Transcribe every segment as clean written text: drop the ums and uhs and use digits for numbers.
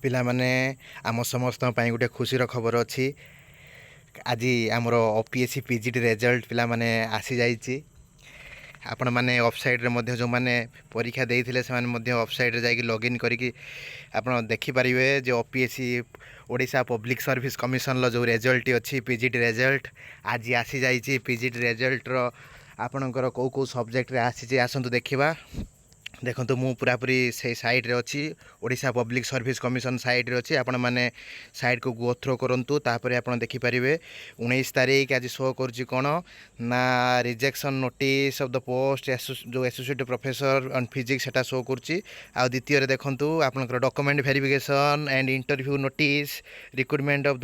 ପିଲାମାନେ ଆମ ସମସ୍ତଙ୍କ ପାଇଁ ଗୋଟେ ଖୁସିର ଖବର ଅଛି। ଆଜି ଆମର OPSC PGT ରେଜଲ୍ଟ ପିଲାମାନେ ଆସିଯାଇଛି। ଆପଣମାନେ ୱେବସାଇଟ୍ରେ ମଧ୍ୟ ଯେଉଁମାନେ ପରୀକ୍ଷା ଦେଇଥିଲେ ସେମାନେ ମଧ୍ୟ ୱେବସାଇଟ୍ରେ ଯାଇକି ଲଗ୍ଇନ୍ କରିକି ଆପଣ ଦେଖିପାରିବେ ଯେ OPSC Odisha public service commissioner ଯେଉଁ ରେଜଲ୍ଟଟି ଅଛି PGT ରେଜଲ୍ଟ ଆଜି ଆସିଯାଇଛି। PGT ରେଜଲ୍ଟର ଆପଣଙ୍କର କେଉଁ କେଉଁ ସବଜେକ୍ଟରେ ଆସିଛି ଆସନ୍ତୁ ଦେଖିବା। ଦେଖନ୍ତୁ ମୁଁ ପୁରାପୁରି ସେଇ ସାଇଟ୍ରେ ଅଛି, ଓଡ଼ିଶା ପବ୍ଲିକ୍ ସର୍ଭିସ୍ କମିଶନ ସାଇଟ୍ରେ ଅଛି। ଆପଣମାନେ ସାଇଟ୍କୁ ଗୋ ଥ୍ରୋ କରନ୍ତୁ, ତାପରେ ଆପଣ ଦେଖିପାରିବେ 19 ତାରିଖ ଆଜି ଶୋ କରୁଛି କ'ଣ ନା rejection notice of the post ଯେଉଁ ଆସୋସିଏଟ୍ ପ୍ରଫେସର ଅନ୍ ଫିଜିକ୍ସ ସେଟା ଶୋ କରୁଛି। ଆଉ ଦ୍ୱିତୀୟରେ ଦେଖନ୍ତୁ ଆପଣଙ୍କର document verification and interview notice recruitment of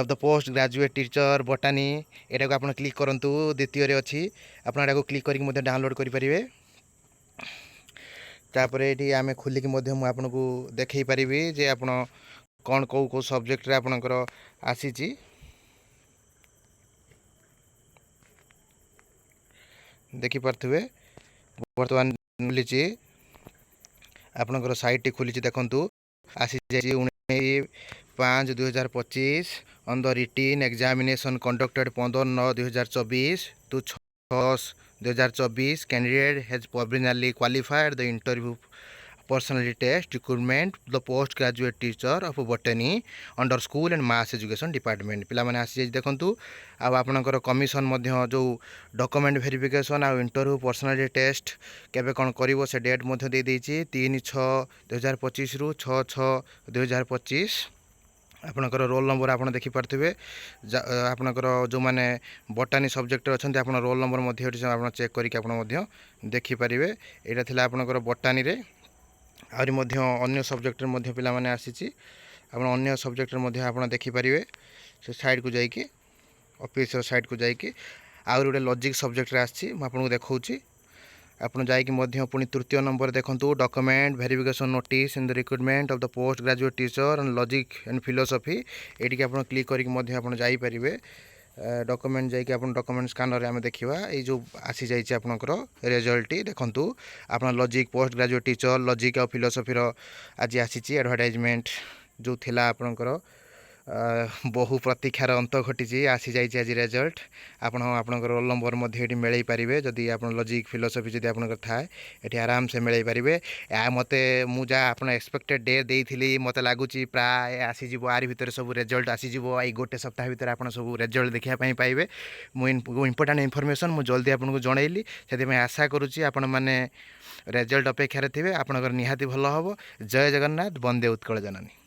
the post graduate teacher botany ଏଟାକୁ ଆପଣ କ୍ଲିକ୍ କରନ୍ତୁ। ଦ୍ୱିତୀୟରେ ଅଛି, ଆପଣ ଏଟାକୁ କ୍ଲିକ୍ କରିକି ମଧ୍ୟ ଡାଉନଲୋଡ଼୍ କରିପାରିବେ। ତାପରେ ଏଠି ଆମେ ଖୋଲିକି ମଧ୍ୟ ମୁଁ ଆପଣଙ୍କୁ ଦେଖାଇ ପାରିବି ଯେ ଆପଣ କ'ଣ କେଉଁ କେଉଁ ସବଜେକ୍ଟରେ ଆପଣଙ୍କର ଆସିଛି। ଦେଖିପାରୁଥିବେ ବର୍ତ୍ତମାନ ଖୋଲିଛି, ଆପଣଙ୍କର ସାଇଟ୍ଟି ଖୋଲିଛି। ଦେଖନ୍ତୁ ଆସିଯାଇଛି 19/5/2025 on the written examination conducted 15/9/2024 to 6/2024 candidate has provisionally qualified the interview personality test recruitment the post graduate teacher of botany under school and mass education department ପିଲାମାନେ ଆସିଯାଇଛି। ଦେଖନ୍ତୁ ଆଉ ଆପଣଙ୍କର କମିଶନ ମଧ୍ୟ ଯେଉଁ ଡକୁମେଣ୍ଟ ଭେରିଫିକେସନ୍ ଆଉ ଇଣ୍ଟରଭ୍ୟୁ ପର୍ସନାଲିଟି ଟେଷ୍ଟ କେବେ କ'ଣ କରିବ ସେ ଡେଟ୍ ମଧ୍ୟ ଦେଇଦେଇଛି 3/6/2025ରୁ 6/6/2025। ଆପଣଙ୍କର ରୋଲ୍ ନମ୍ବର ଆପଣ ଦେଖିପାରୁଥିବେ। ଆପଣଙ୍କର ଯେଉଁମାନେ ବଟାନି ସବଜେକ୍ଟରେ ଅଛନ୍ତି ଆପଣ ରୋଲ୍ ନମ୍ବର ମଧ୍ୟ ଏଠି ଆପଣ ଚେକ୍ କରିକି ଆପଣ ମଧ୍ୟ ଦେଖିପାରିବେ। ଏଇଟା ଥିଲା ଆପଣଙ୍କର ବଟାନିରେ। ଆହୁରି ମଧ୍ୟ ଅନ୍ୟ ସବଜେକ୍ଟରେ ମଧ୍ୟ ପିଲାମାନେ ଆସିଛି, ଆପଣ ଅନ୍ୟ ସବଜେକ୍ଟରେ ମଧ୍ୟ ଆପଣ ଦେଖିପାରିବେ। ସେ ସାଇଟ୍କୁ ଯାଇକି ଅଫିସର ସାଇଟ୍କୁ ଯାଇକି ଆହୁରି ଗୋଟେ ଲଜିକ୍ ସବଜେକ୍ଟରେ ଆସିଛି, ମୁଁ ଆପଣଙ୍କୁ ଦେଖାଉଛି। ଆପଣ ଯାଇକି ମଧ୍ୟ ପୁଣି ତୃତୀୟ ନମ୍ବର ଦେଖନ୍ତୁ document verification notice in the recruitment of the post graduate teacher and logic and philosophy ଏଇଠିକି ଆପଣ କ୍ଲିକ୍ କରିକି ମଧ୍ୟ ଆପଣ ଯାଇପାରିବେ। ଡକୁମେଣ୍ଟ ଯାଇକି ଆପଣ ଡକୁମେଣ୍ଟ ସ୍କାନରରେ ଆମେ ଦେଖିବା ଏଇ ଯେଉଁ ଆସିଯାଇଛି ଆପଣଙ୍କର ରେଜଲ୍ଟଟି। ଦେଖନ୍ତୁ ଆପଣ logic post graduate teacher logic ଆଉ ଫିଲୋସଫିର ଆଜି ଆସିଛି ଆଡ଼ଭର୍ଟାଇଜମେଣ୍ଟ ଯେଉଁ ଥିଲା ଆପଣଙ୍କର ବହୁ ପ୍ରତୀକ୍ଷାର ଅନ୍ତ ଘଟିଛି, ଆସିଯାଇଛି ଆଜି ରେଜଲ୍ଟ। ଆପଣ ଆପଣଙ୍କର ରୋଲ୍ ନମ୍ବର ମଧ୍ୟ ଏଠି ମିଳେଇ ପାରିବେ। ଯଦି ଆପଣ ଲଜିକ୍ ଫିଲୋସଫି ଯଦି ଆପଣଙ୍କର ଥାଏ ଏଠି ଆରାମସେ ମିଳେଇ ପାରିବେ। ମୋତେ ମୁଁ ଯାହା ଆପଣ ଏକ୍ସପେକ୍ଟେଡ଼ ଡେ ଦେଇଥିଲି ମୋତେ ଲାଗୁଛି ପ୍ରାୟ ଆସିଯିବ, ଆରି ଭିତରେ ସବୁ ରେଜଲ୍ଟ ଆସିଯିବ। ଏଇ ଗୋଟେ ସପ୍ତାହ ଭିତରେ ଆପଣ ସବୁ ରେଜଲ୍ଟ ଦେଖିବା ପାଇଁ ପାଇବେ। ମୁଁ ଇମ୍ପୋର୍ଟାଣ୍ଟ ଇନଫର୍ମେସନ୍ ମୁଁ ଜଲ୍ଦି ଆପଣଙ୍କୁ ଜଣେଇଲି, ସେଥିପାଇଁ ଆଶା କରୁଛି ଆପଣମାନେ ରେଜଲ୍ଟ ଅପେକ୍ଷାରେ ଥିବେ। ଆପଣଙ୍କର ନିହାତି ଭଲ ହେବ। ଜୟ ଜଗନ୍ନାଥ, ବନ୍ଦେ ଉତ୍କଳ ଜନନୀ।